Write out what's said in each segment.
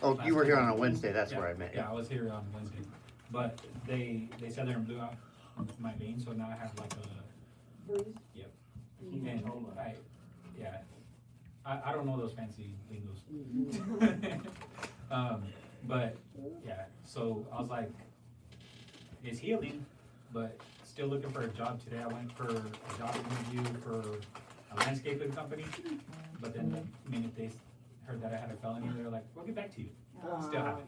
Oh, you were here on a Wednesday, that's where I met you. Yeah, I was here on Wednesday, but they said they're blew out my vein, so now I have like a, Bruce? yep. And I don't know those fancy lingos. But yeah, so I was like, it's healing, but still looking for a job today. I went for a job interview for a landscaping company, but then the minute they heard that I had a felony, they were like, we'll get back to you. Still haven't.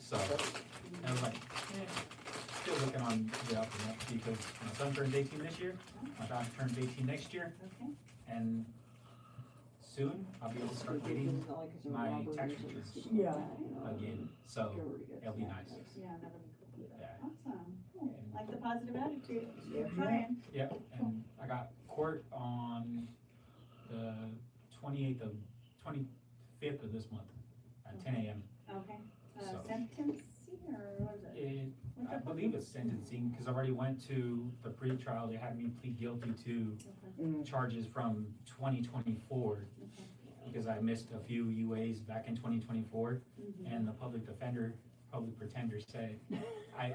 So, and I was like, still looking on the up and up because my son turns 18 this year, my daughter turns 18 next year, and soon I'll be able to start getting my tax returns again, so it'll be nice. Yeah, that'll be cool. Yeah. Awesome. Cool. Like the positive attitude. Keep trying. Yeah, and I got court on the 25th of this month at 10 a.m. Okay. So. Sentencing or what is it? I believe it's sentencing because I already went to the pre-trial. They had me plead guilty to charges from 2024 because I missed a few UAs back in 2024, and the public pretender said, I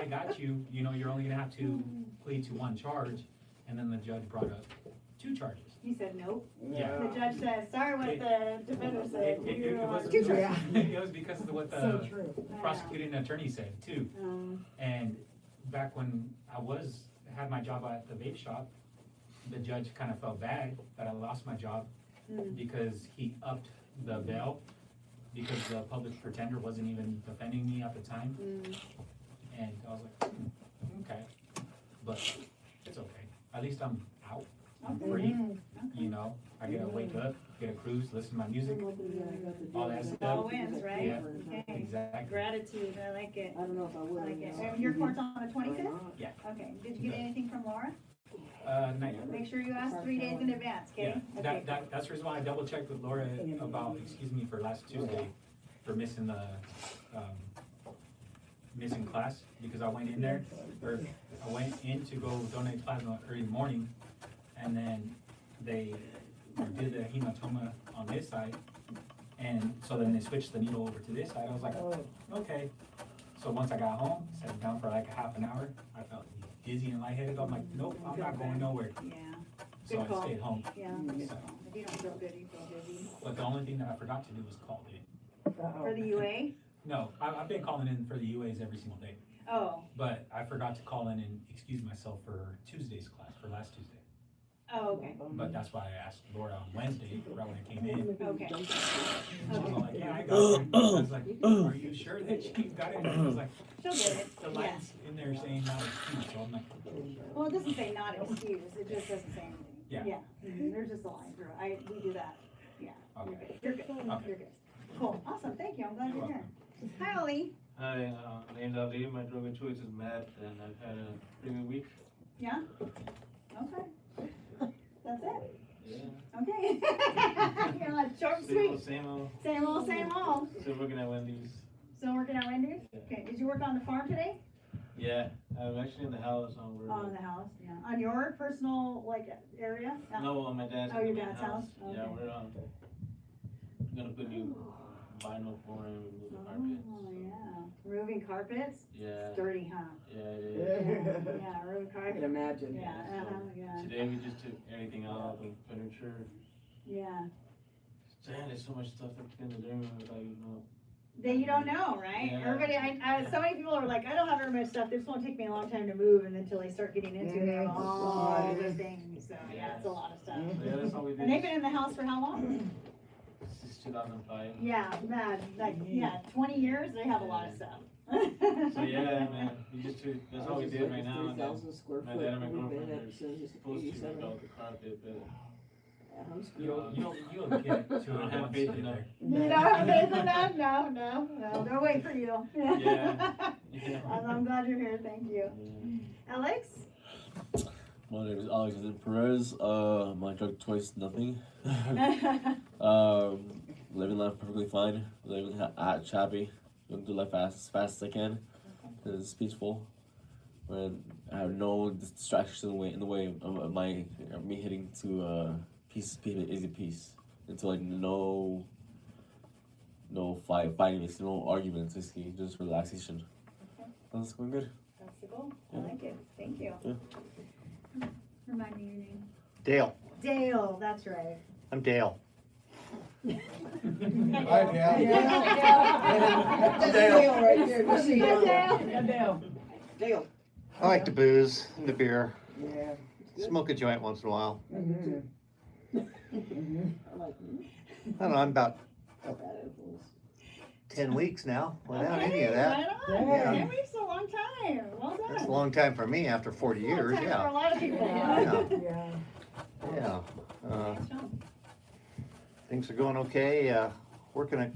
got you, you know, you're only gonna have to plead to one charge, and then the judge brought up 2 charges. You said nope. Yeah. The judge said, sorry what the defender said. It was because of what the prosecuting attorney said too. And back when I had my job at the vape shop, the judge kind of felt bad that I lost my job because he upped the bail because the public pretender wasn't even defending me at the time. And I was like, okay, but it's okay. At least I'm out. I'm free, you know. I get to wake up, get a cruise, listen to my music, all that stuff. All wins, right? Yeah, Okay. exactly. Gratitude, I like it. I don't know if I would. I like it. And your court's on the 25th? Yeah. Okay. Did you get anything from Laura? Not yet. Make sure you ask 3 days in advance, okay? Yeah, Okay. that's the reason why I double checked with Laura about, for last Tuesday, for missing the, missing class, because I went in there, or I went in to go donate plasma early in the morning, and then they did the hematoma on this side, and so then they switched the needle over to this side. I was like, okay. So once I got home, sat down for like a half an hour, I felt dizzy and lightheaded. I'm like, nope, I'm not going nowhere. Yeah. So Good call. I stayed home. Yeah. So, If you don't feel good, you feel dizzy. but the only thing that I forgot to do was call in. For the UA? No, I've been calling in for the UAs every single day, Oh. but I forgot to call in and excuse myself for Tuesday's class, for last Tuesday. Oh, okay. But that's why I asked Laura on Wednesday, right when I came in. Okay. And she was all like, yeah, I got it. I was like, are you sure that you got it? And she was like, She'll get it. the Yeah. line's in there saying not excused, so I'm like, Well, it doesn't say not excused, it just doesn't say anything. Yeah. Yeah, there's just a line through, we do that, yeah. Okay. You're good, Okay. you're good. Cool, awesome, thank you, I'm glad You're you're here. Hi, Ollie. Hi, my name's Ali. My drug of choice is Matt, and I've had a pretty good week. Yeah? Okay. That's it? Yeah. Okay. You're like short and sweet. Same old. Same old, same old. Still working at Wendy's. Still working at Wendy's? Yeah. Okay, did you work on the farm today? Yeah, I'm actually in the house. Oh, in the house, yeah. On your personal, like, area? No, on my dad's. Oh, your dad's house? Yeah, Okay. we're gonna put new vinyl flooring, remove the carpets. Oh, yeah. Removing carpets? Yeah. Dirty, huh? Yeah, it is. Yeah, removing I carpets. can imagine. Yeah, yeah. Today we just took everything out, the furniture. Yeah. Man, there's so much stuff that's in the living room, like, you know. Then you don't know, right? Yeah. Everybody, so many people are like, I don't have very much stuff, this won't take me a long time to move, and until they start getting into it, all the things, so, yeah, it's a lot of stuff. So, yeah, that's all we did. And they've been in the house for how long? Since 2005. Yeah, man, like, yeah, 20 years, they have a lot of stuff. So yeah, man, we just took, that's all we did right now. And then 3,000 square my foot. dad and my We've been girlfriend at are since supposed to 87. rebuild the carpet, but I'm screwed. You'll get to I it don't have once faith you in get them. there. You don't have faith in that? No, they'll wait for you. Yeah. Yeah. I'm glad you're here, thank you. Yeah. Alex? My name is Alex Perez. My drug choice, nothing. Living life perfectly fine. Living happy. Going through life as fast as I can. Because it's peaceful. When I have no distractions in the way of me hitting to easy peace. Until like no fighting, it's no arguments, it's just relaxation. That's going good. That's the goal. I Yeah. like it. Thank you. Yeah. Remind me your name. Dale, Dale, that's right. I'm Dale. Hi, Dale. Dale. Dale right there, just so you know. Dale. Dale. I like the booze and the beer. Yeah. Smoke a joint once in a while. Mhm. I don't know, I'm about 10 weeks now without any of that. Right on. Yeah. 10 weeks is a long time. Well done. That's a long time for me after 40 It's a long years, time For a yeah. lot of people. Yeah. Yeah. Nice job. Things are going okay. Working at,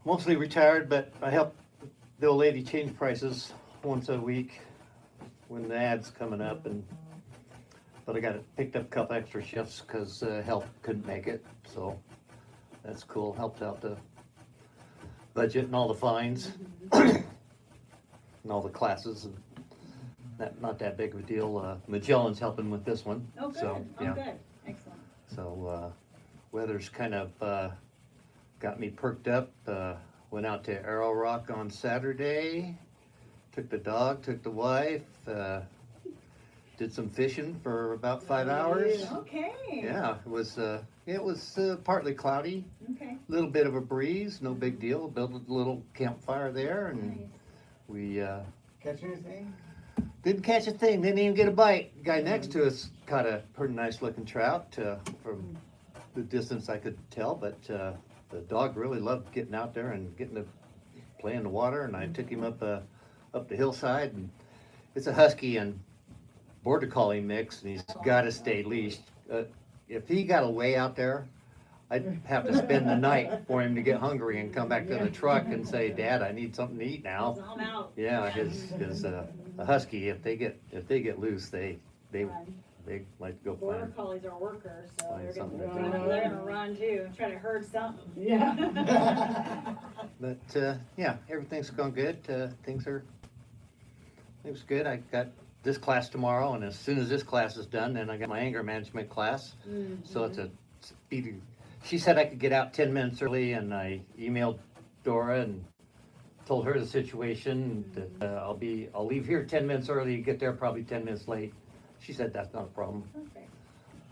mostly retired, but I help the old lady change prices once a week when the ad's coming up, but I got picked up a couple extra shifts because health couldn't make it, so that's cool. Helped out the budget and all the fines and all the classes, and not that big of a deal. Magellan's helping with this one. Oh, good. So, Oh, yeah. good. Excellent. So, weather's kind of, got me perked up. Went out to Arrow Rock on Saturday. Took the dog, took the wife, did some fishing for about 5 hours. Okay. Yeah, it was partly cloudy, Okay. a little bit of a breeze, no big deal. Built a little campfire there, and Nice. we, Catch anything? didn't catch a thing, didn't even get a bite. Guy next to us caught a pretty nice looking trout from the distance I could tell, but the dog really loved getting out there and getting to play in the water, and I took him up the hillside, and it's a husky and border collie mix, and he's got to stay leashed. If he got away out there, I'd have to spend the night for him to get hungry and come back to the truck and say, "Dad, I need something to eat now." I'm out. Yeah, because a husky, if they get loose, they like to go Border find. collies are workers, so Find they're something gonna to run. do. They're gonna run too, try to herd something. Yeah. But yeah, everything's going good. Things good. I got this class tomorrow, and as soon as this class is done, then I got my anger management class. So it's a speedy. She said I could get out 10 minutes early, and I emailed Dora and told her the situation, that I'll leave here 10 minutes early, get there probably 10 minutes late. She said that's not a problem.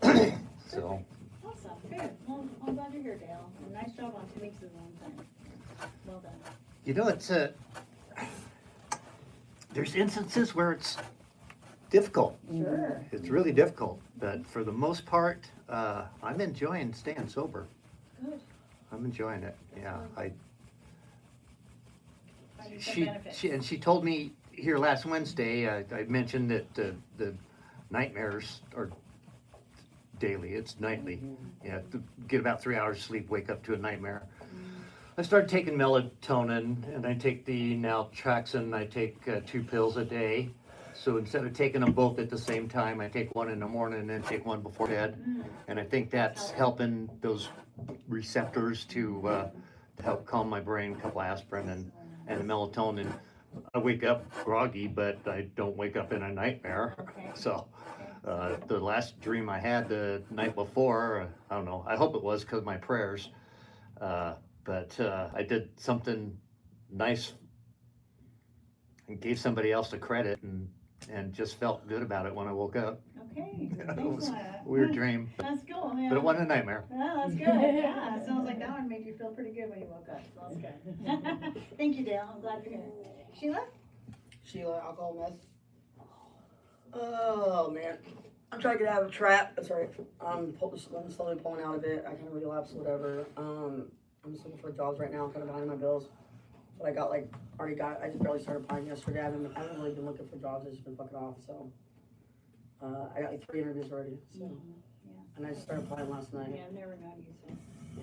Perfect. So, Awesome. Good. Well, I'm glad you're here, Dale. And nice job on 2 weeks is a long time. Well done. you know, it's there's instances where it's difficult. Sure. It's really difficult, but for the most part, I'm enjoying staying sober. Good. I'm enjoying it. Yeah, Finding some benefits. she told me here last Wednesday. I mentioned that the nightmares are daily. It's nightly. Yeah, to get about 3 hours sleep, wake up to a nightmare. I started taking melatonin, and I take the naltrexone. I take 2 pills a day. So instead of taking them both at the same time, I take one in the morning and then take one before bed. And I think that's helping those receptors to help calm my brain. A couple aspirin and the melatonin. I wake up groggy, but I don't wake up in a nightmare. Okay. So the last dream I had the night before, I don't know, I hope it was because of my prayers, but I did something nice and gave somebody else the credit, and just felt good about it when I woke up. Okay. It was Excellent. a weird dream, That's cool, man. but it wasn't a nightmare. Yeah, that's good. Yeah, it sounds like that one made you feel pretty good when you woke up. So that's good. Thank you, Dale. I'm glad you're here. Sheila? Sheila, alcohol meth. Oh man, I'm trying to get out of a trap. That's right. I'm slowly pulling out of it. I kind of relapsed, whatever. I'm just looking for jobs right now. I'm kind of behind my bills. But I got I just barely started applying yesterday. I haven't really been looking for jobs. I've just been fucking off. So I got 3 interviews already. So and I just started applying last night. Yeah, I've never known you, so.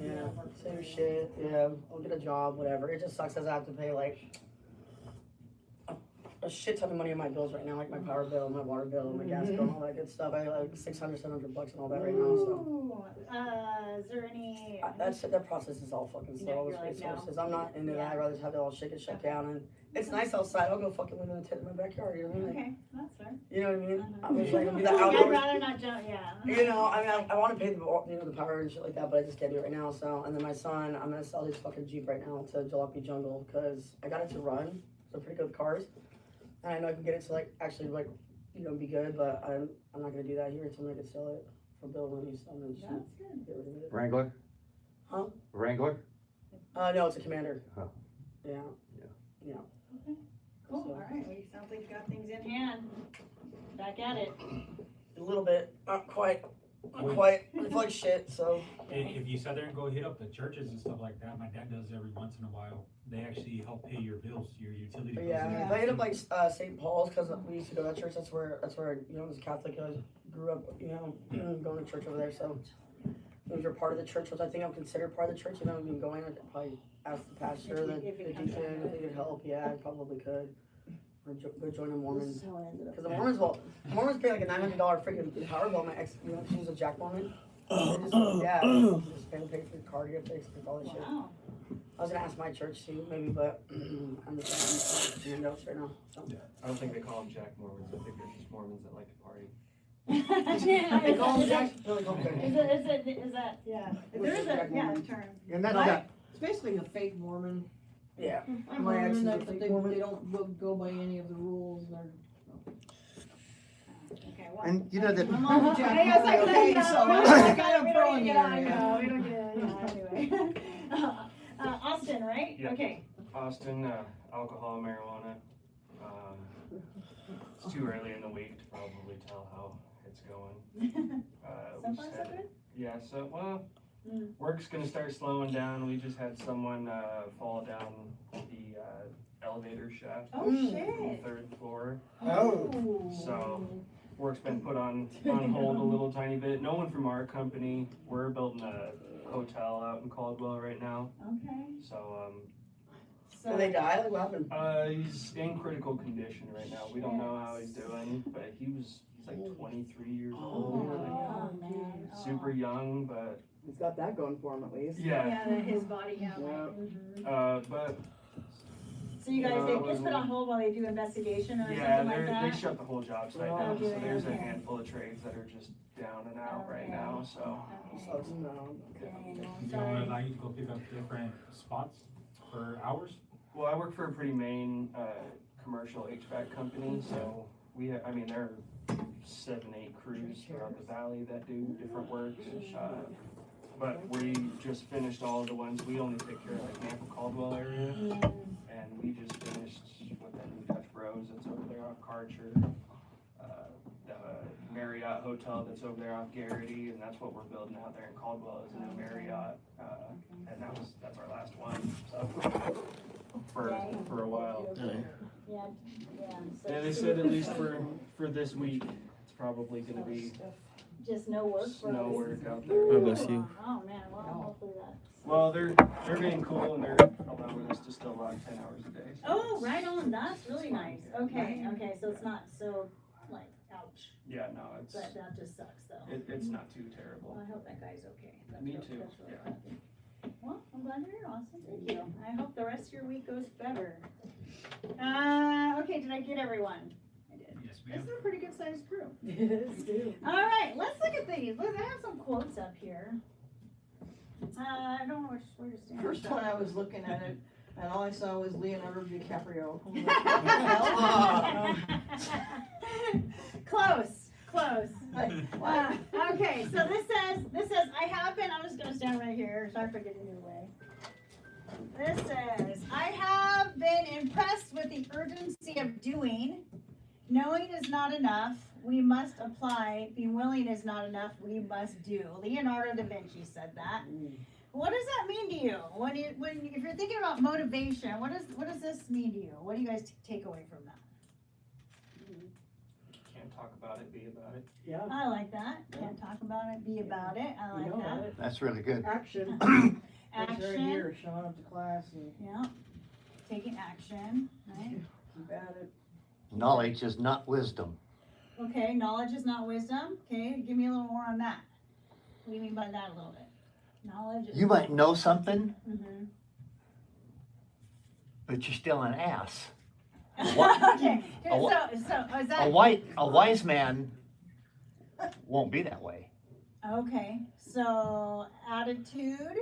Yeah, same shit. Yeah, I'll get a job, whatever. It just sucks as I have to pay a shit ton of money on my bills right now, like my power bill, my water bill, my gas bill, and all that good stuff. I like $600-700 and all that right now. So Ooh, is there any? that process is all fucking No, slow. you're like, no. I'm not into that. I'd rather just have it all shit get shut down. And it's nice outside. I'll go fucking live in the tent in my backyard. You know what I mean? Okay, that's fair. You know what I mean? Uh-huh. I was like, I'll be that I'd outdoors. rather not jump, yeah. You know, I mean, I want to pay the power and shit like that, but I just can't do it right now. So, and then my son, I'm gonna sell his fucking Jeep right now to Jalopy Jungle because I got it to run. So pretty good with cars, and I know I can get it to like actually like be good, but I'm not gonna do that here until I can sell it for Bill when he's done. That's good. Get rid of it. Wrangler? Huh? Wrangler? No, it's a Commander. Oh. Yeah. Cool, So- all right, well, you sounds like you got things in hand. Back at it. A little bit, not quite. It's like shit. So. If you sit there and go hit up the churches and stuff like that, my dad does every once in a while. They actually help pay your bills, your utility bills. Yeah, I hit up like St. Paul's because we used to go to that church. That's where as a Catholic, I grew up, going to church over there. So if you're part of the church, which I think I'm considered part of the church, I'd I'd probably ask the pastor, the deacon, if they could help. Yeah, I probably could. Or go join the Mormons. Because the Mormons pay like a $900 freaking power bill. My ex, she was a Jack Mormon. Just pay for the car to get fixed and all that shit. Wow. I was gonna ask my church too, maybe, but I'm just doing notes right now. So. I don't think they call them Jack Mormons. I think they're just Mormons that like to party. They call them Jack. No, they call them Jack. Is that, yeah, What's there is the a, Jack yeah, Mormon? term. And that's Right. got, It's basically a fake Mormon. Yeah. I'm My ex is Mormon, a that fake they Mormon. don't go by any of the rules. Okay, well. and you know that, I'm on the Jack I was like, Mormon, okay, no, so no, I'm no, kind of we pro don't in get the on, area. no, we don't get on, anyway. Austin, right? Yeah. Okay. Austin, alcohol, marijuana. It's too early in the week to probably tell how it's going. So We far, just so had- good? Yeah, so, well, Mm. work's gonna start slowing down. We just had someone fall down the elevator shaft Oh, on the shit. 3rd floor. Oh. So, work's been put on hold a little tiny bit. No one from our company. We're building a hotel out in Caldwell right now. Okay. So, So. Did they die? Like, what happened? he's in critical condition right now. We don't know how he's doing, but he's like 23 years old. Like, Oh, man. Oh. super young, but He's got that going for him at least. yeah. Yeah, his body, yeah, Yeah. right. Mhm. But So you guys, No, they it just put wasn't- on hold while they do investigation or yeah, something like they that? shut the whole job site Oh, down. do So they? there's a Okay. handful of trades that are just down and out right Okay. now. So Okay. So, no. Dang, well, Do you want to sorry. allow you to go pick up different spots for hours? well, I work for a pretty main commercial HVAC company. So there are 7-8 crews throughout the valley that do different work. But we just finished all of the ones. We only take care of like Nampa Caldwell area. And we just finished with that new Dutch Bros that's over there off Karcher, the Marriott Hotel that's over there off Garrity, and that's what we're building out there in Caldwell is a new Marriott, and that's our last one, so, for a while. Yeah, yeah. So And they said at least for this week, it's probably gonna be just no work for no us. work out there. God bless you. Oh, man, well, hopefully that's. Well, they're being cool and they're allowing us to still log 10 hours a day. So Oh, it's- right on, that's really nice. Okay, so it's not so, like, ouch, Yeah, no, it's, but that just sucks though. it's not too terrible. Well, I hope that guy's okay. That's Me real- too, that's really yeah. good. Well, I'm glad you're here, Austin, thank you. I hope the rest of your week goes better. Okay, did I get everyone? I did. Yes, This ma'am. is a pretty good sized crew. All right, let's look at these. Look, I have some quotes up here. I don't know where to stand. First one I was looking at it, and all I saw was Leonardo DiCaprio. Close. Okay, so this says, I have been, I'm just gonna stand right here, sorry for getting in the way. This says, I have been impressed with the urgency of doing. Knowing is not enough, we must apply. Being willing is not enough, we must do. Leonardo da Vinci said that. What does that mean to you? If you're thinking about motivation, what does this mean to you? What do you guys take away from that? Can't talk about it, be about it. Yeah. I like that. Can't talk about it, be about it. I like that. that's really good. Action. It's right Action. here, showing up to class and Yeah. Taking action, right? keep at it. Knowledge is not wisdom. Okay, knowledge is not wisdom. Okay, give me a little more on that. What do you mean by that a little bit? Knowledge is. You might know something, Mm-hmm. but you're still an ass. Okay, A wa- so is A that, wise man won't be that way. okay, so attitude.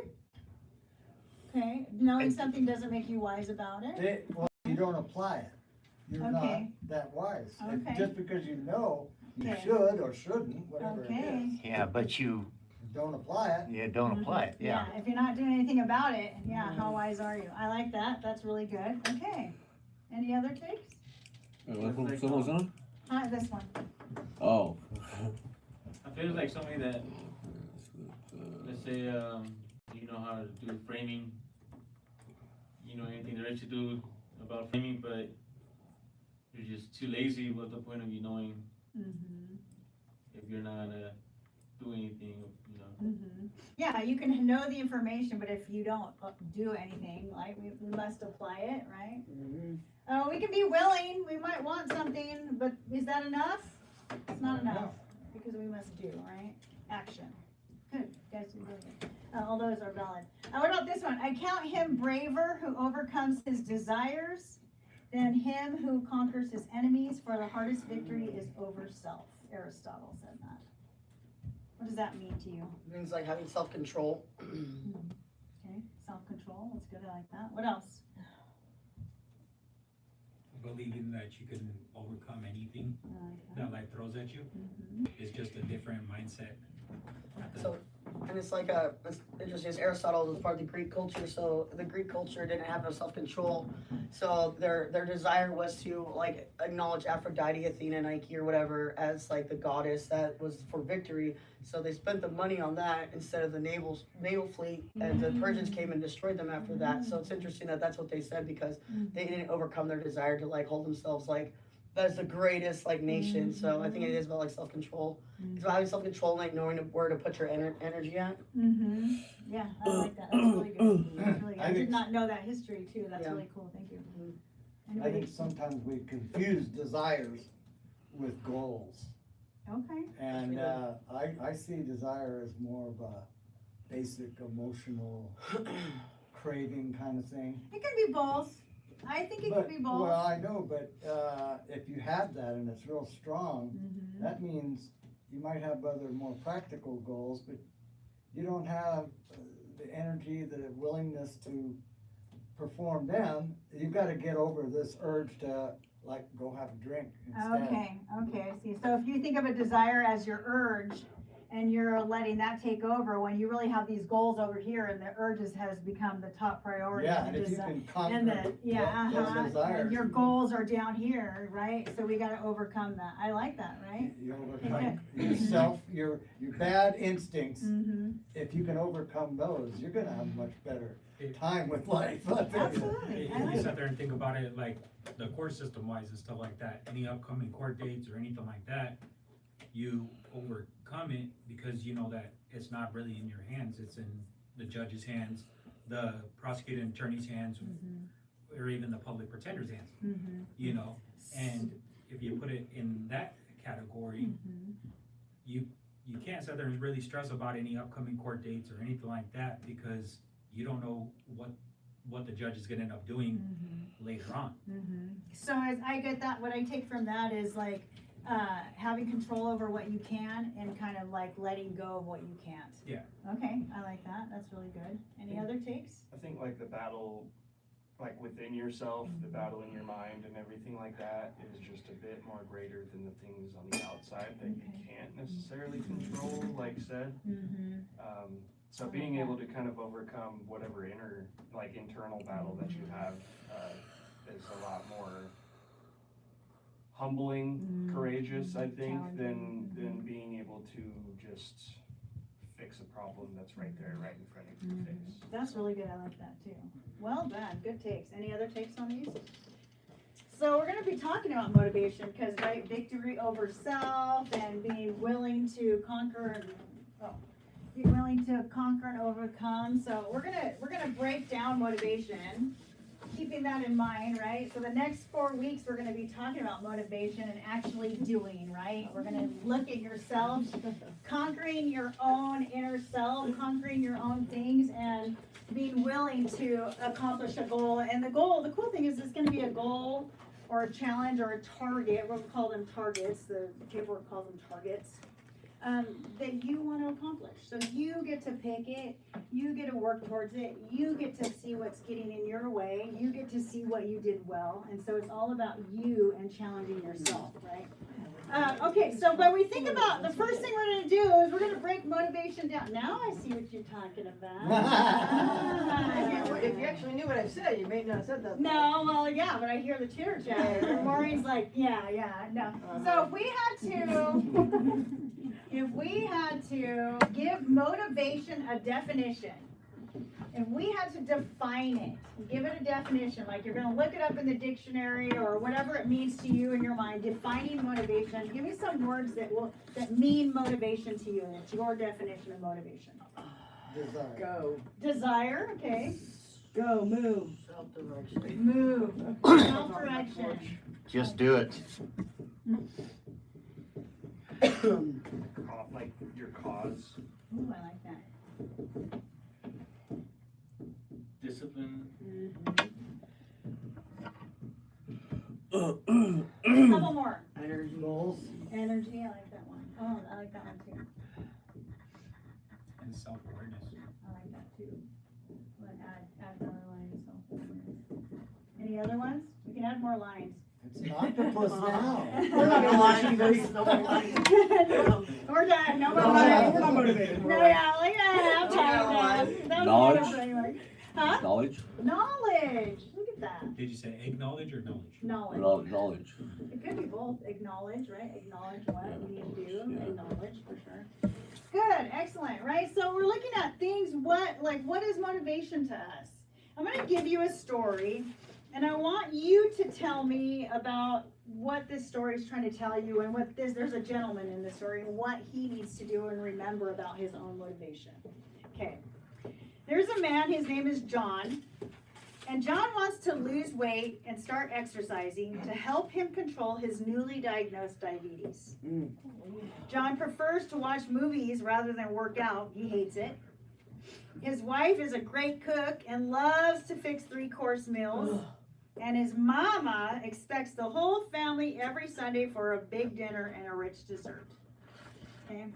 Okay, knowing something doesn't make you wise about it. Well, you don't apply it. You're not Okay. that wise. If- Okay. Just because you know, you Okay. should or shouldn't, whatever it Okay. is. Yeah, but you Don't apply it. don't apply it. Yeah. If you're not doing anything about it, yeah, how wise are you? I like that, that's really good, okay. Any other takes? What was on? Hi, this one. Oh. I feel like somebody that, let's say, you know how to do framing, you know anything there is to do about framing, but you're just too lazy. What's the point of you knowing Mm-hmm. if you're not gonna do anything, you know? Mm-hmm. Yeah, you can know the information, but if you don't do anything, like, we must apply it, right? We can be willing, we might want something, but is that enough? It's not enough, because we must do, right? Action. Good, guys, are really good. All those are valid. What about this one? I count him braver who overcomes his desires than him who conquers his enemies, for the hardest victory is over self. Aristotle said that. What does that mean to you? It means like having self-control. Okay, self-control, that's good, I like that. What else? Believing that you can overcome anything I like that life throws at you. Mhm. It's just a different mindset. So, and it's like it's interesting, it's Aristotle was part of the Greek culture, so the Greek culture didn't have no self-control. So their desire was to like acknowledge Aphrodite, Athena, Nike or whatever as like the goddess that was for victory. So they spent the money on that instead of the naval fleet, and the Persians came and destroyed them after that. So it's interesting that that's what they said, because they didn't overcome their desire to like hold themselves like as the greatest like nation. So I think it is about like self-control. It's about having self-control, like knowing where to put your energy at. Mm-hmm. Yeah, I like that. That's really good. That's really good. I did think- not know that history too. That's Yeah. really cool. Thank you. I Anybody? think sometimes we confuse desires with goals. Okay. And I see desire as more of a basic emotional craving kind of thing. It can be both. I think it But, can be both. well, I know, but if you have that and it's real strong, Mm-hmm. that means you might have other more practical goals, but you don't have the energy, the willingness to perform them. You've got to get over this urge to like go have a drink instead. Okay. Okay. I see. So if you think of a desire as your urge, and you're letting that take over, when you really have these goals over here, and the urges has become the top priority. Yeah, the and if you desi- can conquer and the those and desires, your goals are down here, right? So we got to overcome that. I like that, right? you overcome yourself, your bad instincts. Mm-hmm. If you can overcome those, you're gonna have much better time with life. I'll tell you. Absolutely. If I you like sit there and think about it, like the court system wise and stuff like that, any upcoming court dates or anything like that, you overcome it because you know that it's not really in your hands, it's in the judge's hands, the prosecutor and attorney's hands, or even the public pretender's hands, Mm-hmm. you know. And if you put it in that category, you can't sit there and really stress about any upcoming court dates or anything like that, because you don't know what the judge is gonna end up doing later on. So as I get that, what I take from that is like having control over what you can and kind of like letting go of what you can't. Yeah. Okay, I like that. That's really good. Any other takes? I think like the battle, like within yourself, the battle in your mind and everything like that is just a bit more greater than the things on the outside that you can't necessarily control, like said. So being able to kind of overcome whatever internal battle that you have is a lot more humbling, courageous, I think, than being able to just fix a problem that's right there, right in front of your face. That's really good. I like that too. Well done. Good takes. Any other takes on these? So we're going to be talking about motivation because victory over self and being willing to conquer and be willing to conquer and overcome. So we're gonna break down motivation keeping that in mind, right? So the next 4 weeks, we're gonna be talking about motivation and actually doing, right? We're gonna look at yourselves, conquering your own inner self, conquering your own things, and being willing to accomplish a goal. And the goal, the cool thing is it's gonna be a goal or a challenge or a target. We'll call them targets. The paperwork calls them targets. That you want to accomplish. So you get to pick it, you get to work towards it, you get to see what's getting in your way, you get to see what you did well, and so it's all about you and challenging yourself, right? Okay, so when we think about, the first thing we're going to do is we're going to break motivation down. Now I see what you're talking about. If you actually knew what I said, you may not have said that. No, well, yeah, but I hear the chitter chatter. Maureen's like, yeah, no. So if we had to give motivation a definition, if we had to define it, give it a definition, like you're gonna look it up in the dictionary or whatever it means to you in your mind, defining motivation, give me some words that mean motivation to you, and it's your definition of motivation. Desire. Go. Desire, okay. Go, move. Self-direction. Move, self-direction. Just do it. Like your cause. Ooh, I like that. Discipline. Couple more. Energy. Goals. Energy, I like that one. Oh, I like that one too. And self-awareness. I like that too. But add another line, self-awareness. Any other ones? We can add more lines. It's an octopus now. We're not gonna lie to you guys. No more lying. We're done. No more No, lines. We're not motivated. No, yeah, like that. That was Knowledge. wonderful anyway. Huh? Knowledge. Knowledge. Look at that. Did you say acknowledge or knowledge? Knowledge. Knowledge. It could be both. Acknowledge, right? Acknowledge what we need to do. Acknowledge for sure. Good. Excellent. Right. So we're looking at things. What is motivation to us? I'm going to give you a story, and I want you to tell me about what this story is trying to tell you, and there's a gentleman in the story and what he needs to do and remember about his own motivation. Okay. There's a man. His name is John. And John wants to lose weight and start exercising to help him control his newly diagnosed diabetes. John prefers to watch movies rather than work out. He hates it. His wife is a great cook and loves to fix 3-course meals. And his mama expects the whole family every Sunday for a big dinner and a rich dessert. Okay?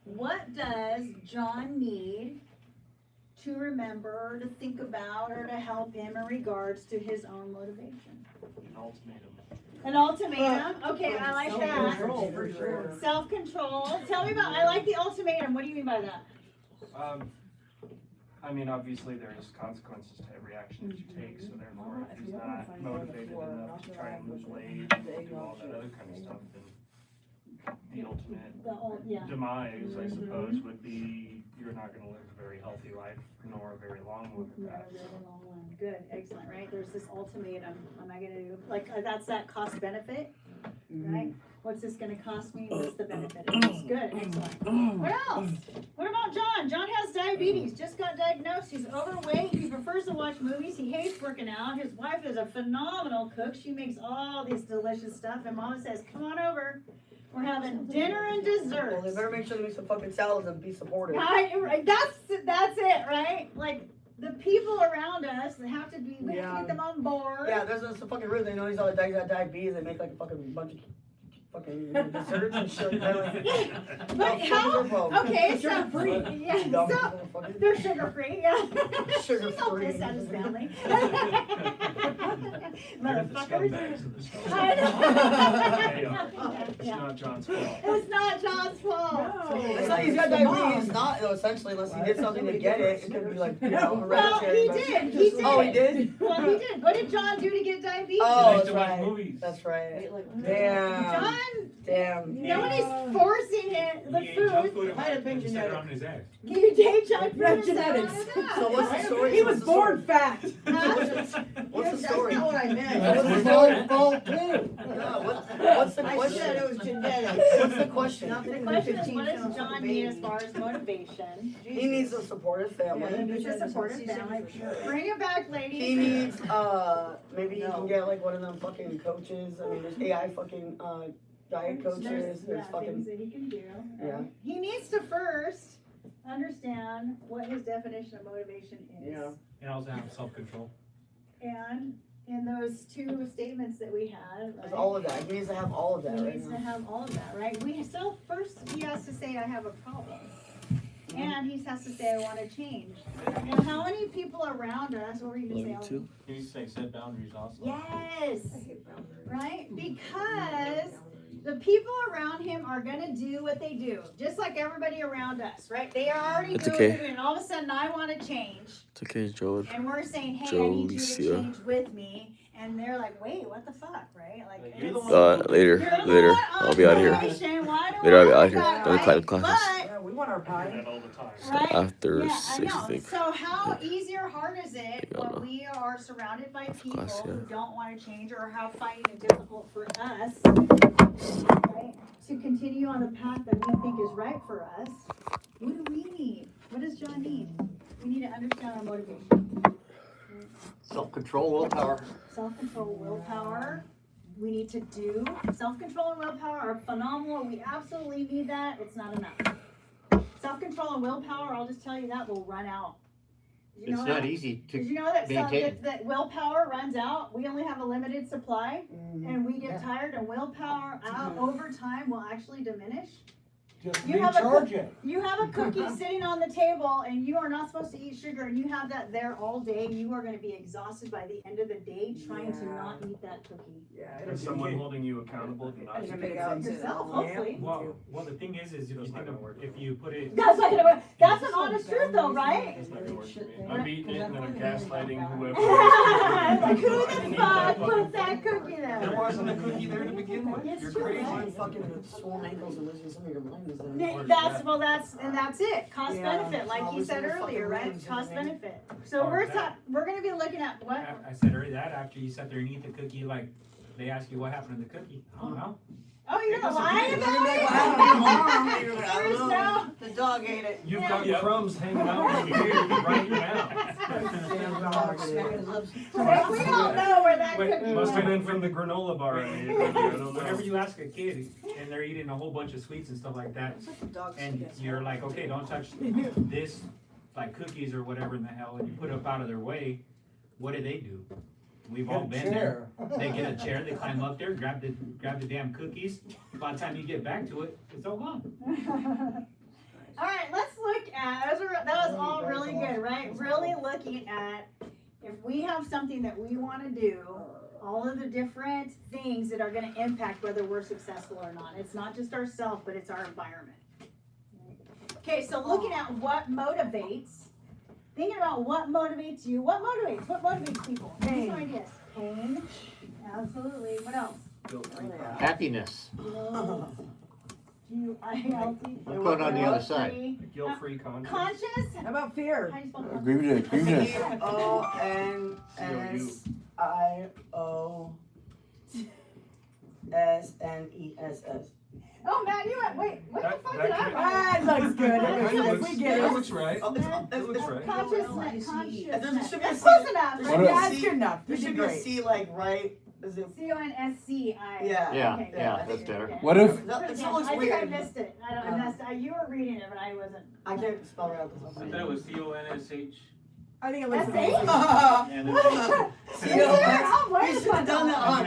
What does John need to remember, to think about, or to help him in regards to his own motivation? An ultimatum. An ultimatum? Okay, I like that. Self-control, for sure. Self-control. Tell me about, I like the ultimatum. What do you mean by that? I mean, obviously there's consequences to every action that you take, so therefore if he's not motivated enough to try and lose weight and do all that other kind of stuff, then the ultimate demise, I suppose, would be you're not gonna live a very healthy life, nor a very long one at that. Good, excellent, right? There's this ultimatum. Am I gonna do, that's that cost benefit, right? What's this gonna cost me? What's the benefit of this? Good, excellent. What else? What about John? John has diabetes, just got diagnosed. He's overweight. He prefers to watch movies. He hates working out. His wife is a phenomenal cook. She makes all this delicious stuff. And Mama says, come on over. We're having dinner and desserts. Well, they better make sure they make some fucking salads and be supportive. Right, that's it, right? Like, the people around us, they have to be, we have to get them on board. Yeah, there's some fucking rude. They know he's all got diabetes. They make like a fucking bunch of fucking desserts and shit. But how, okay, so, Sugar-free. yeah, so, they're sugar-free, yeah. Sugar-free. She's all pissed at his family. They're the Motherfuckers. scumbags of the story. I know. It's Yeah. not John's fault. It's not John's fault. It's not he's got diabetes. Not essentially unless he did something to get it. It could be like Well, hereditary. he but- did, he did. Oh, he did. Well, he did. What did John do to get diabetes? Oh, Likes that's to watch right. movies. That's right. Damn. John Damn. Nobody's forcing it, the He ate junk food. food and Might have been set it genetic. on his ass. You take junk food Yeah, and set it on genetics. his ass. So what's the story? He What's was the born fat. What's the story? That's not what I meant. That's his own fault too. No, what's the I question? said it was genetic. What's the question? Not The putting question is, 15 what does pounds on John the need baby. as far as motivation? He needs a supportive Yeah, family. He needs a supportive family. Bring it back, ladies. He needs, maybe you can get like one of them fucking coaches. I mean, there's AI fucking, diet coaches. There's things fucking, that he can do. Yeah. Right? He needs to first understand what his definition of motivation is. Yeah. And also have self-control. And in those two statements that we had, there's right? all of that. He needs to have all of that He right needs to now. have all of that, right? First he has to say, I have a problem. And he has to say, I want to change. And how many people around us, what were you going to say? Ollie? You say set boundaries also. Yes, right? Because the people around him are gonna do what they do, just like everybody around us, right? They are already It's doing okay. it, and all of a sudden I wanna change. It's okay, Joe. And we're saying, hey, I need you to Jolicia. change with me. And they're like, wait, what the fuck, right? Like, You're the it's- one- Later, you're the later. one on I'll be out of here. probation. Why do Later, I'll be I out want here. that, Don't right? classes. Yeah, we want our I do pie. that all the time. Right? After Yeah, I 6, I know. think. So how easy or hard is it Yeah. when we are surrounded by people class, yeah. who don't want to change or how fighting is difficult for us, right? To continue on the path that we think is right for us. What do we need? What does John need? We need to understand our motivation. Self-control, willpower. Self-control, willpower. We need to do. Self-control and willpower are phenomenal. We absolutely need that. It's not enough. Self-control and willpower, I'll just tell you that will run out. Did you It's know not that? easy Did to you know that, maintain. that willpower runs out? We only have a limited supply Mhm. and we get tired and willpower out over time will actually diminish. Just You have a recharge it. You have a cookie sitting on the table and you are not supposed to eat sugar and you have that there all day. You are gonna be exhausted by the end of the day trying to not eat that cookie. Yeah, Is someone holding you accountable to not I can eat make it? out Yourself, Yeah. hopefully. Well, the thing is if you That's not think gonna of, work. if you put it, That's not gonna work. That's an honest truth though, right? That's not gonna work for me. I'm eating it and then I'm gaslighting whoever. Like, who I the didn't eat fuck that put that cookie there? There wasn't a cookie there to begin with. It's You're true, crazy. right? Fucking swollen ankles and losing some of your limbs. Then. That's it. Cost Yeah. benefit, like you said earlier, right? Cost benefit. So Oh, we're gonna be looking at what? I said earlier that after you sat there and eat the cookie, like, they ask you what happened to the cookie. I don't know. Oh, you're gonna lie You're about like, it? wow, you're like, I There's don't no. know. The dog ate it. You've Yeah. got crumbs hanging out in your beard right now. Damn dog smacking his lips. We don't know where that Wait, cookie Must have went. been from the granola bar I ate. I don't know. Whenever you ask a kid and they're eating a whole bunch of sweets and stuff like that, It's like the dog and shit. you're like, okay, don't touch this, like cookies or whatever in the hell, and you put it up out of their way, what do? We've all Get a been there. chair. They get a chair, they climb up there, grab the damn cookies. By the time you get back to it, it's all gone. All right, let's look at, that was all really good, right? Really looking at if we have something that we want to do, all of the different things that are going to impact whether we're successful or not. It's not just ourselves, but it's our environment. Okay, so looking at what motivates, thinking about what motivates you, what motivates people? Give me some ideas. Pain, absolutely. What else? Happiness. G-U-I-L-T. I'm going on the other side. Guilt-free conscience. Conscious? How about fear? How do you spell conscious? Grievous. CONSCIOSNESS. Oh, man, you went, wait, what the That- fuck that did I can't- write? Ah, it looks good. That It looks looks- good. We get that it. looks right. Oh, It looks right. Consciousness, There should be a That's C. close enough. There right? should be a Yeah, C. it's good enough. There You should did be a great. C like right. Is it? C-O-N-S-C-I. Yeah. Yeah, Okay, yeah, good. that's better. Okay. What if- No, it Yeah, looks I think I weird. missed it. I missed it. You were reading it, but I wasn't. I can't spell it out. I thought it was CONSH. I think it looks That's amazing. And Is there? Oh, where You is should have done that that? on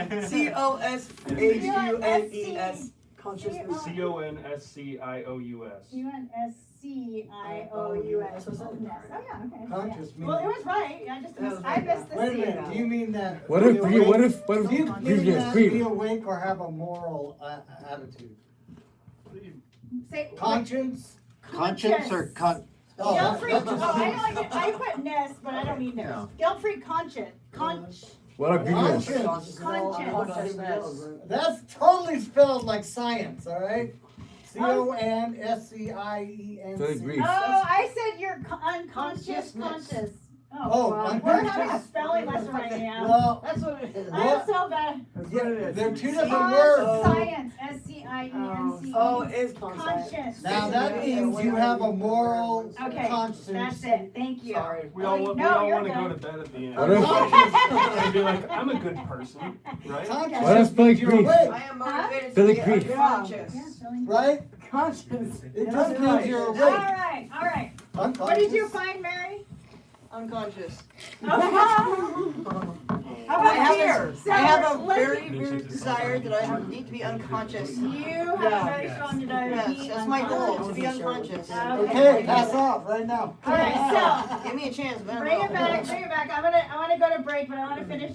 COSHUNES. Consciousness. CONSCIOUS. U-N-S-C-I-O-U-S. That's what I said. Oh, yeah, okay. Conscious Well, it meaning. was right. I just That was missed, right, I missed the Wait a C. minute, do you mean that? What if be grief? What awake- if what Do you if mean grievous? that be Grief. awake or have a moral attitude? Say, Conscience? Conscience or Guilt-free, that's oh, just- I put ness, but I don't mean ness. Yeah. Guilt-free conscience, What a genius. Conscience. Conscience. That's totally spelled like science, all right? CONSCIENC. Very brief. Oh, I said you're unconscious conscious. Oh, wow. We're having a spelling lesson right now. Well, That's what it is. I'm so bad. yeah, they're two different words. Science, SCIENCE. Oh, it is conscious. Conscious. Now that means you have a moral Okay, conscience. that's it. Thank you. Sorry. We all, Oh, we no, all you're want to go to good. bed at the end. What if- And be like, I'm a good person, right? Conscious What is Billy means you're Creek? awake, I am motivated Billy to be Creek. unconscious. Yeah, feeling good. right? Conscious. It just means you're All awake. right, all right. Unconscious. What did you find, Mary? Unconscious. How I about have fear? a, I have a let's- very weird desire that I need to be unconscious. You have a very strong desire to Yes, be that's my goal, to unconscious. be unconscious. Okay, pass off right now. All right, Give me a chance, man. so bring it back, bring it back. I want to go to break, but I want to finish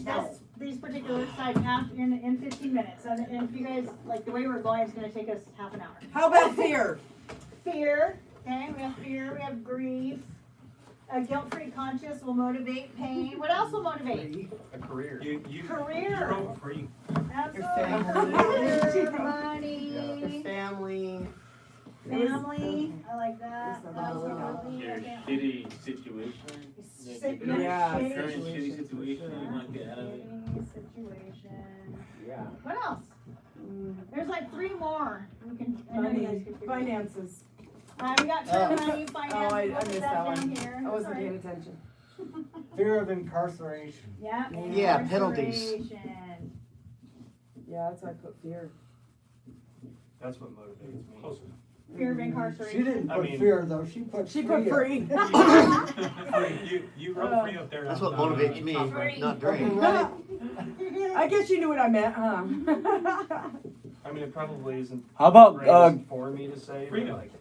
these particular slides after in 15 minutes. And if you guys like the way we're going, it's going to take us half an hour. How about fear? Fear, okay? We have fear. We have grief. A guilt-free conscience will motivate pain. What else will motivate? A career. You Career. wrote free. Absolutely. Your Money. family. Family. I like that. Your Absolutely. shitty situation. Yeah. Current shitty situation, you want to get out of it. Situation. Yeah. What else? There's like 3 more. We can. I know you guys can figure it out. Finances. We got term money, finance. Oh, I What is missed that that down one. here? I wasn't Sorry. paying attention. Fear of incarceration. Yeah. Yeah, penalties. Incarceration. Yeah, that's why I put fear. That's what motivates me. Closer. Fear of She incarceration. didn't I put mean- fear though, she put She free. put free. You wrote free up there. That's on what the motivates me, top right. not drink. Right. I guess you knew what I meant, huh? I mean, it probably isn't How about greatest for me to say, but Freedom. like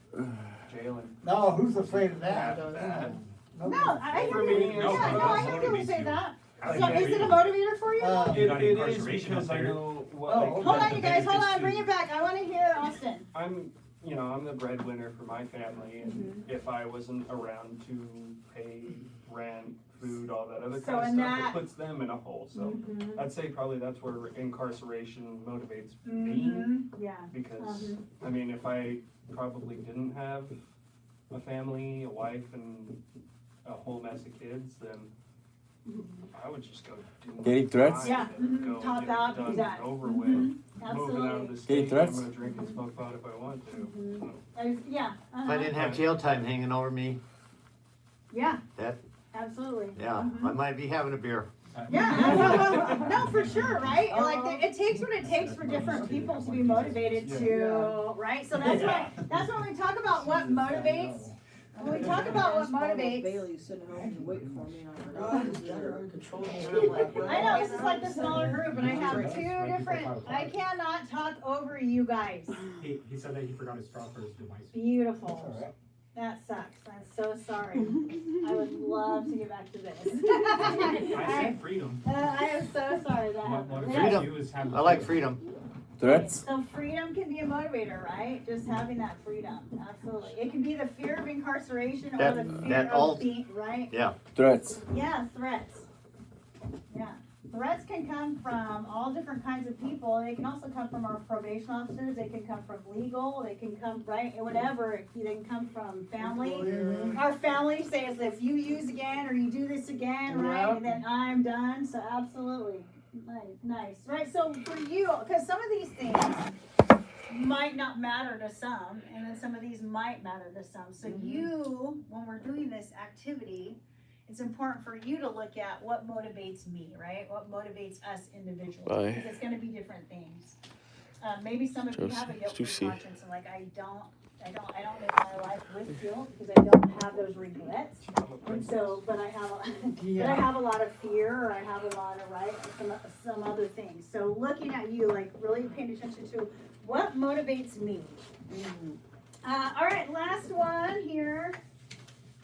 jail and No, who's afraid of that? that. No, I For hear me, you. no, Yeah, no, I hear people motivates say you. that. I like So that is it a freedom. motivator for you? You got It is incarceration because up I there. know what. Oh, like, Hold Got on, the you guys, hold on, benefits bring too. it back. I want to hear Austin. I'm the breadwinner for my family, and if I wasn't around to pay rent, food, all that other So kind of in stuff, that- it puts them in a hole. So Mhm. I'd say probably that's where incarceration motivates me, Mhm. Yeah. because I mean, if I probably didn't have a family, a wife, and a whole mess of kids, then I would just go do my Getting threats? time Yeah, and mhm. go Top get it out, done exact. and over Mhm. with. Moving out of Absolutely. the state, I'm threats? gonna drink and smoke pot if I want to. So. Yeah. If I didn't have jail time hanging over me, Yeah. That- Absolutely. yeah, Mhm. I might be having a beer. Yeah, no, for sure, right? Like, it takes what it takes for different people to be motivated to, right? So that's why, that's when we talk about what motivates, when we talk about what motivates. Bailey's sitting home waiting for me. Oh, it's better under control. I know, this is like the smaller group, and I have 2 different, I cannot talk over you guys. He said that he forgot his straw for his device. Beautiful. That sucks. I'm so sorry. I would love to get back to this. I said freedom. I am so sorry that What happened. motivates Yeah. you is having I like freedom. freedom. Threats? So freedom can be a motivator, right? Just having that freedom, absolutely. It can be the fear of incarceration or That- the fear that of all- being, right? Threats. Yeah, threats. Yeah. Threats can come from all different kinds of people. They can also come from our probation officers. They can come from legal. They can come, right, whatever. They can come from family. Our family says if you use again or you do this again, right, then I'm done. So absolutely. Nice. Right, so for you, because some of these things might not matter to some, and then some of these might matter to some. So you, when we're doing this activity, it's important for you to look at what motivates me, right? What motivates us individually. Bye. Because it's gonna be different things. Maybe some of you have a guilt-free conscience and like, I don't live my life with guilt because I don't have those regrets. And so, but I have, but I have a lot of fear, or I have a lot of, right, some other things. So looking at you, like really paying attention to what motivates me. All right, last one here.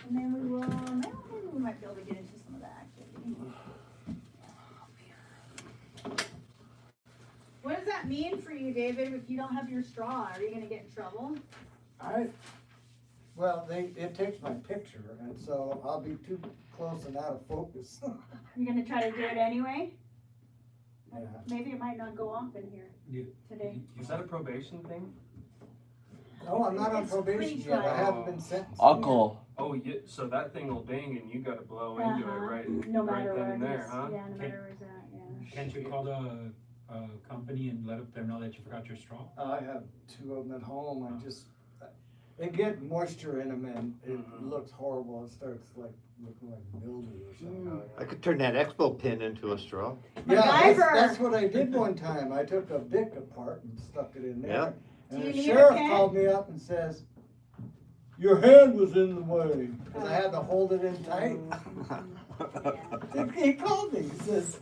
And then we will, maybe we might be able to get into some of that activity. What does that mean for you, David, if you don't have your straw? Are you gonna get in trouble? Well, it takes my picture, and so I'll be too close and out of focus. You're gonna try to do it anyway? Maybe it might not go off in here Yeah. today. Is that a probation thing? No, I'm not on It's probation yet, I pre-trial. haven't been sentenced. Alcohol. Oh, yeah, so that thing will ding and you gotta blow into it Uh-huh. right, No right matter then where and it there, is. huh? Yeah, no matter where it's at, yeah. Can't you call the company and let them know that you forgot your straw? I have 2 of them at home, they get moisture in them and it Mhm. looks horrible, it starts like looking like mildew or something. I could turn that expo pin into a straw. Yeah, MacGyver. that's what I did one time, I took a Bic apart and stuck it in Yeah. there. And Do you the need a sheriff pen? called me up and says, "Your hand was in the way," cause I had to hold it in tight. He called me, he says,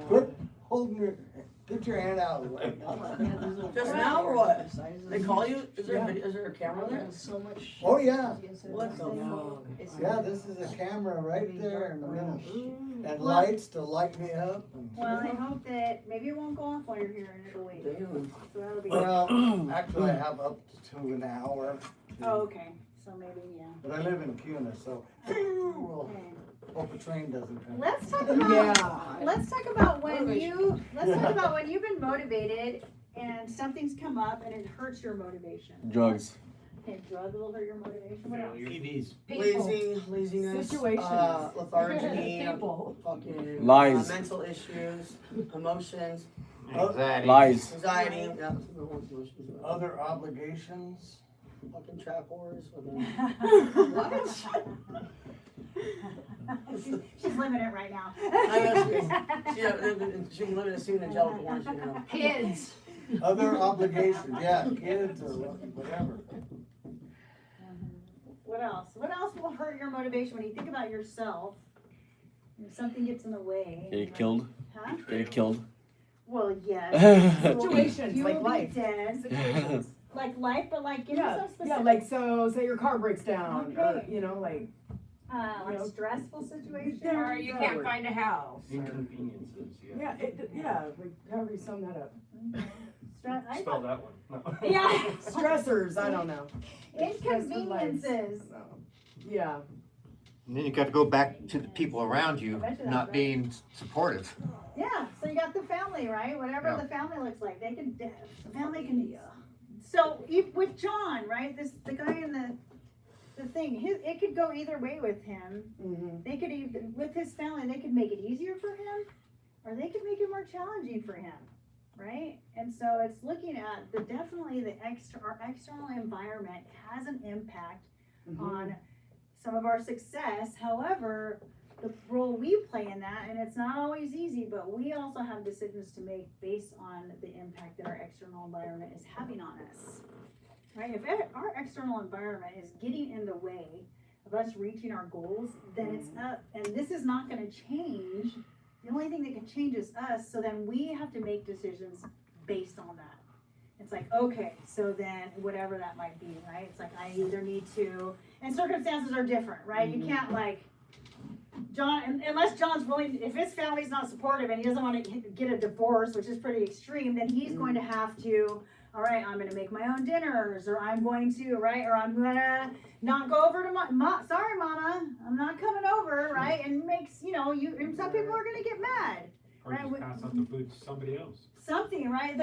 "Quit holding get your hand out of the way." Just now or what? They call you? Is there a camera there? So much. Oh, yeah, What the fuck? yeah, this is a camera right there in the middle, and Well- lights to light me up. Well, I hope that, maybe it won't go off while you're here and it'll wait. Damn. So that'll be good. Well, actually, I have up to an hour, Oh, okay, so maybe, yeah. but I live in Cuna, so well, Okay. hope a train doesn't come. Let's talk about, let's talk about when you've been motivated and something's come up and it hurts your motivation. Drugs. Okay, drugs will hurt your motivation, what else? TVs. Laziness, Situations. lethargy, People. fucking Lies. mental issues, emotions, Anxiety. Lies. anxiety, yeah, no one's emotions. Other obligations? Fucking trap whores. She's living it right now. I guess she can live in a suit and gel once, you know. Kids. Other obligations, yeah, kids or whatever. What else? What else will hurt your motivation when you think about yourself? If something gets in the way. Get killed. Huh? Get killed. Well, yes. Situations, You like will life. be dead. Like life, but like give Yeah, yourself specific. yeah, like so, say your car breaks down, or, Okay. you know, like. Like stressful situation. There Or you you go. can't find a house. Inconveniences, Yeah, like, however you sum that up. Spell that one. No. Yeah. Stressors, I don't know. Inconveniences. Yeah. And then you got to go back to the people around you I bet you that's not right. being supportive. Yeah, so you got the family, right? Whatever Yeah. the family looks like, they can, the family can, so with John, right, the guy in the thing, it could go either way with him. Mm-hmm. They could even, with his family, they could make it easier for him, or they could make it more challenging for him, right? And so it's looking at definitely our external environment has an impact on some of our success. However, the role we play in that, and it's not always easy, but we also have decisions to make based on the impact that our external environment is having on us. Right? If our external environment is getting in the way of us reaching our goals, then it's up, and this is not going to change. The only thing that can change is us, so then we have to make decisions based on that. It's like, okay, so then whatever that might be, right? It's like I either need to, and circumstances are different, right? You can't like, John, unless John's willing, if his family's not supportive and he doesn't want to get a divorce, which is pretty extreme, then he's going to have to, all right, I'm going to make my own dinners, or I'm going to, right, or I'm going to not go over to sorry, mama, I'm not coming over, right? And makes, and some people are going to get mad. Or just pass out the food to somebody else. Something, right?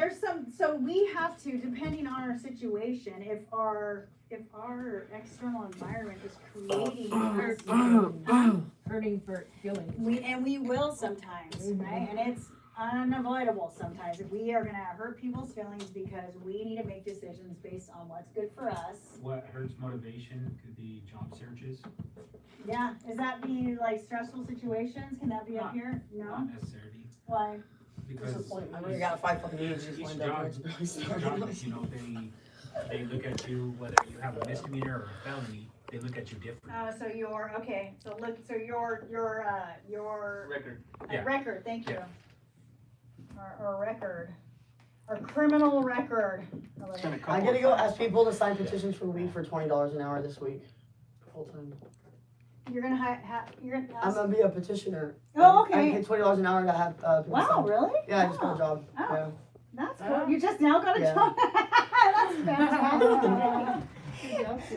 So we have to, depending on our situation, if our external environment is creating Hurting for feelings. we will sometimes, right? And it's unavoidable sometimes. If we are gonna hurt people's feelings because we need to make decisions based on what's good for us. What hurts motivation could be job searches. Yeah, is that being like stressful situations? Can that be up here? No? Not necessarily. Why? Because I mean, you got 5 fucking years just each lined job, up. they look at you, whether you have a misdemeanor or a felony, they look at you different. So your Record. Yeah. record, thank you. Yeah. Our record. Our criminal record. I gotta go ask people to sign petitions for weed for $20 an hour this week. Full time. You're gonna you're gonna I'm ask. gonna be a petitioner. Oh, I okay. get $20 an hour to have people Wow, sign. really? Yeah, I just got Wow. a job. Oh. Yeah. That's cool. You just now got a Yeah. job. That's fantastic.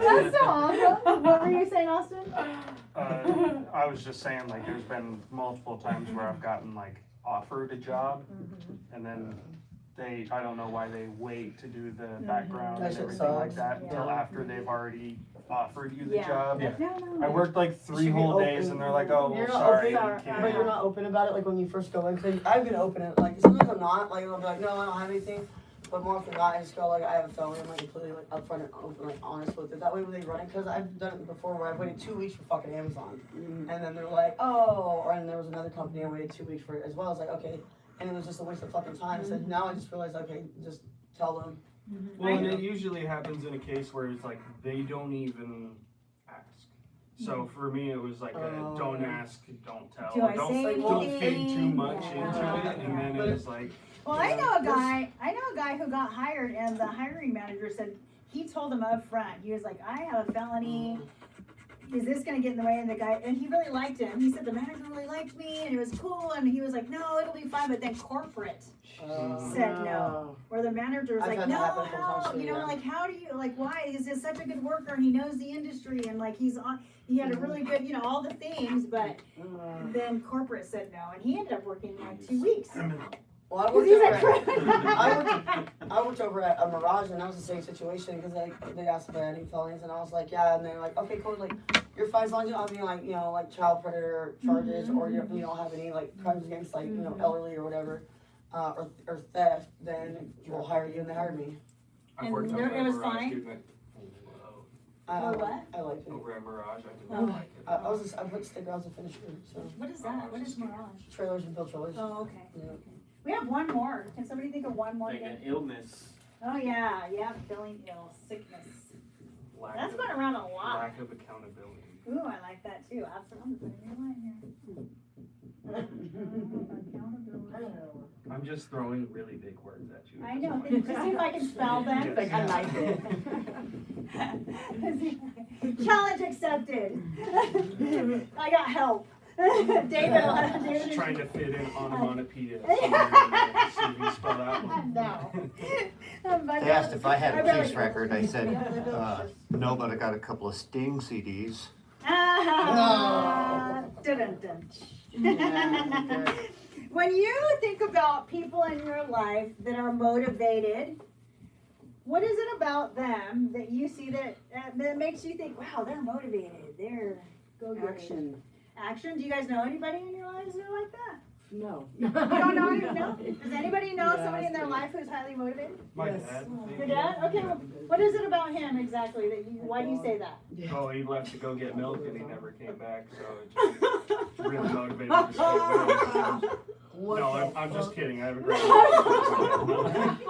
That's so awesome. What were you saying, Austin? I was just saying, like, there's been multiple times where I've gotten like offered a job, and then I don't know why they wait to do the background That and shit everything like sucks. that until after they've already offered you the Yeah. job. Yeah. I worked like 3 Should be whole days open. and they're like, oh, You're well, not sorry, open, you can't. but you're not open about it, like when you first go in. Cause I've been open, like sometimes I'm not, like I'll be like, no, I don't have anything. But more often than not, I just go like, I have a felony. I'm like completely like upfront and open, like honest with it. That way when they run it, cause I've done it before where I waited 2 weeks for fucking Amazon, and then they're like, oh, and there was another company I waited 2 weeks for as well. I was like, okay, and it was just a waste of fucking time. So now I just realized, okay, just tell them. Well, and it usually happens in a case where it's like they don't even ask. So for me, it was like a don't ask, don't tell, Do I don't say don't anything? feed too much Yeah. into it, and then But it's like. Well, I know a guy who got hired, and the hiring manager said, he told him up front, he was like, I have a felony, is this gonna get in the way? And the guy, and he really liked him, he said the manager really liked me, and it was cool, and he was like, no, it'll be fine, but then corporate said no, where the manager was I've like, had that no, happen a couple how, times too, you know, yeah. like, how do you, like, why, is this such a good worker, and he knows the industry, and like, he had a really good, you know, all the things, but then corporate said no, and he ended up working like 2 weeks. Well, I 'Cause worked, he's over like, at, I worked over at a Mirage, and that was the same situation because they asked if I had any felonies, and I was like, yeah, and they're like, okay, cool, like you're fine as long as you don't have any like, you know, like child predator charges, or you don't have any like crimes against like, you know, elderly or whatever, or theft, then we'll hire you, and they hired me. I've And worked there- over it at was Mirage, fine? dude, and Or what? I liked it. over at Mirage, I did Oh. not like it. I put sticker as a finisher, so What is that? What is Mirage? trailers and field trailers. Oh, okay. Yeah. We have one more. Can somebody think of one more? Like an illness, Oh, yeah, feeling ill, sickness. Lack That's of- going around a lot. Lack of accountability. Ooh, I like that too. Absolutely. I'm putting your line here. I'm just throwing really big words at you. I know. Just see if I can spell them. Yes. I like it. Challenge accepted. I got help. David will have to do Just it. trying to fit in onomatopoeia. So if you spell that one. No. They asked if I had a really case do. record, I said, no, but I got a couple of Sting CDs. Dun-dun-dun. When you think about people in your life that are motivated, what is it about them that you see that makes you think, wow, they're motivated, they're go-getters? Action? Do you guys know anybody in your lives who are like that? No. You don't know any? No? Does anybody know somebody in their life who's highly motivated? My Yes. dad. Your dad? Okay, well, what is it about him exactly why do you say that? Oh, he left to go get milk and he never came back, so it just really motivated me to stay away. No, I'm just kidding. I have a great relationship.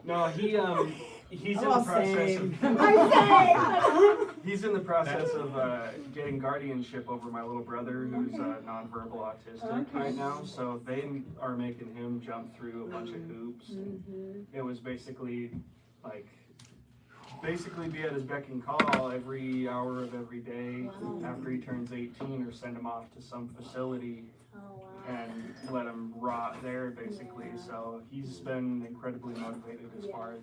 No, he's in the process of he's in the process of getting guardianship over my little brother who's nonverbal autistic right now. So they are making him jump through a bunch of hoops. It was basically like be at his beck and call every hour of every day after he turns 18, or send him off to some facility and let him rot there basically. So he's been incredibly motivated as far as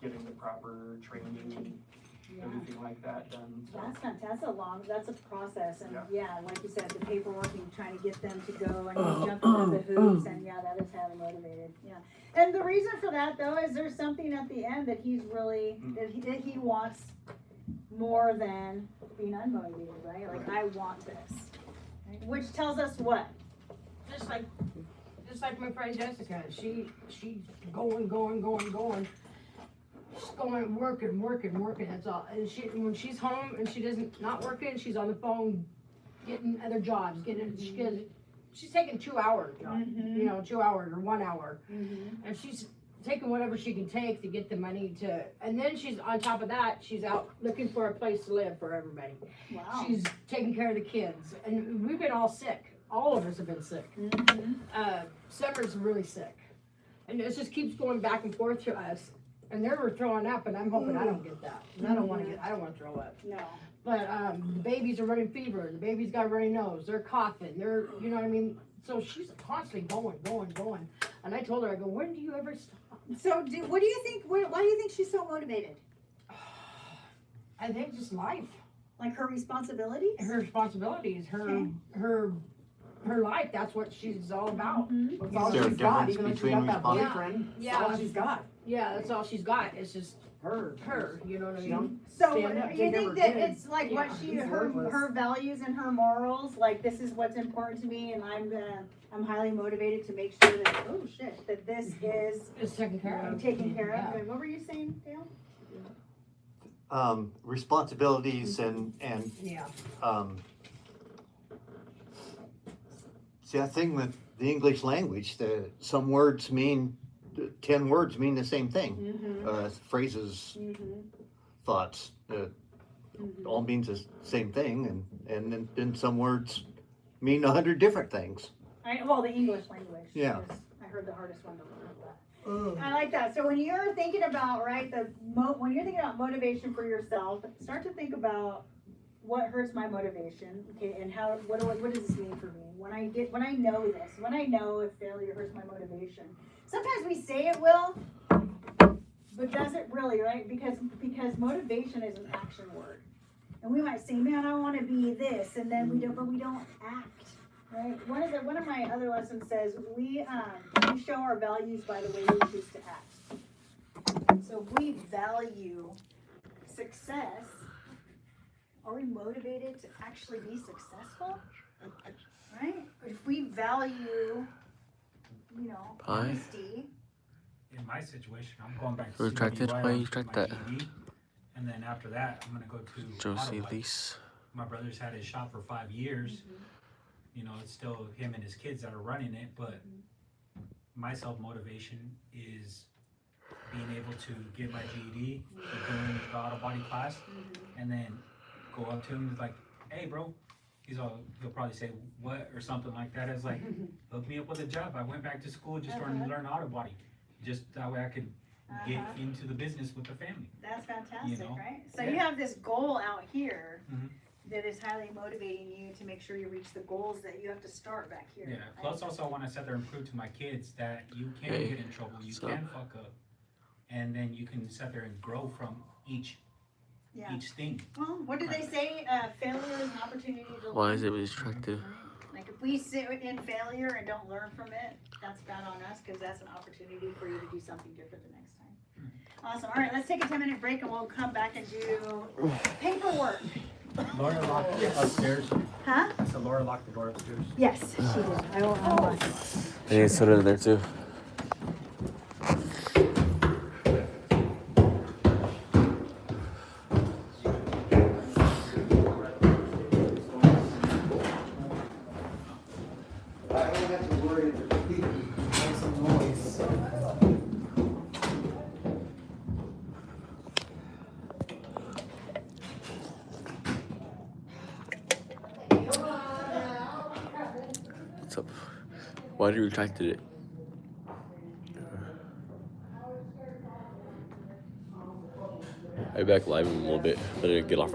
getting the proper training and everything like that done. So. That's fantastic. That's a process, and like you said, the paperwork and trying to get them to go and jumping through the hoops, and that is highly motivated. Yeah, and the reason for that though is there's something at the end that he's really that he wants more than being unmotivated, right? Like I want this, right? Which tells us what? Just like my friend Jessica, she's going. Just going, working, that's all. And when she's home and she doesn't, not working, she's on the phone getting other jobs, she's taking 2 hour jobs, 2 hours or 1 hour. And she's taking whatever she can take to get the money and then she's, on top of that, she's out looking for a place to live for everybody. Wow. She's taking care of the kids, and we've been all sick. All of us have been sick. Summer's really sick. And it just keeps going back and forth to us. And they were throwing up, and I'm hoping I don't get that. I don't want to throw up. No. But the babies are running fever. The baby's got a runny nose. They're coughing. They're, you know what I mean? So she's constantly going. And I told her, I go, when do you ever stop? So what do you think? Why do you think she's so motivated? I think just life. Like her responsibilities? Her responsibilities, her her life, that's what she's all about. Mhm. That's Is all there a she's got, difference even though she's between got that response- boyfriend. That's all she's got. Yeah, that's all she's got. It's just her. You know what I mean? So Stand up, you take care think of that her kids. it's like Yeah, what she, he's her worthless. values and her morals, like this is what's important to me and I'm highly motivated to make sure that, oh shit, that this is It's taken care of. taken care Yeah. of. And what were you saying, Dale? Responsibilities and, Yeah. see, I think with the English language, some words mean, 10 words mean the same thing. Mm-hmm. Phrases, Mm-hmm. thoughts, all means the same thing, and then some words mean 100 different things. Well, the English language. Yeah. is, I heard the hardest one to learn, but I like that. So when you're thinking about, right, when you're thinking about motivation for yourself, start to think about what hurts my motivation, okay, and what does this mean for me? When I know this, when I know if failure hurts my motivation. Sometimes we say it will, but does it really, right? Because motivation is an action word. And we might say, man, I want to be this, and then we don't act, right? One of my other lessons says we show our values by the way we choose to act. So if we value success, are we motivated to actually be successful? Right? If we value, honesty. In my situation, I'm going back to Retracted? CWI, Why I'm you doing retract my that? GED, and then after that, I'm gonna go to Josie auto body. Lease. My brother's had his shop for 5 years. You know, it's still him and his kids that are running it, but my self-motivation is being able to get my GED, doing the auto body class, and then go up to him and like, hey bro, he'll probably say what or something like that. It's like, hook me up with a job. I went back to school just trying to learn auto body, just that way I could get into the business with the family. That's fantastic, You know? right? So Yeah. you have this goal out here Mhm. that is highly motivating you to make sure you reach the goals that you have to start back here. Yeah. right? Plus, also, I want to sit there and prove to my kids that you can Hey, get in trouble, you so- can fuck up, and then you can sit there and grow from each Yeah. thing. Well, what do they say? Failure is an opportunity to learn. Why is it retracted? Right? Like if we sit in failure and don't learn from it, that's bad on us because that's an opportunity for you to do something different the next time. Awesome. All right, let's take a 10-minute break and we'll come back and do paperwork. Laura locked upstairs. Huh? I said Laura locked the door upstairs. Yes, she did. I will. I need to put it in there too. I don't have to worry if the people make some noise. What's up? Why did you retract it? I'll be back live in a little bit. Better get off right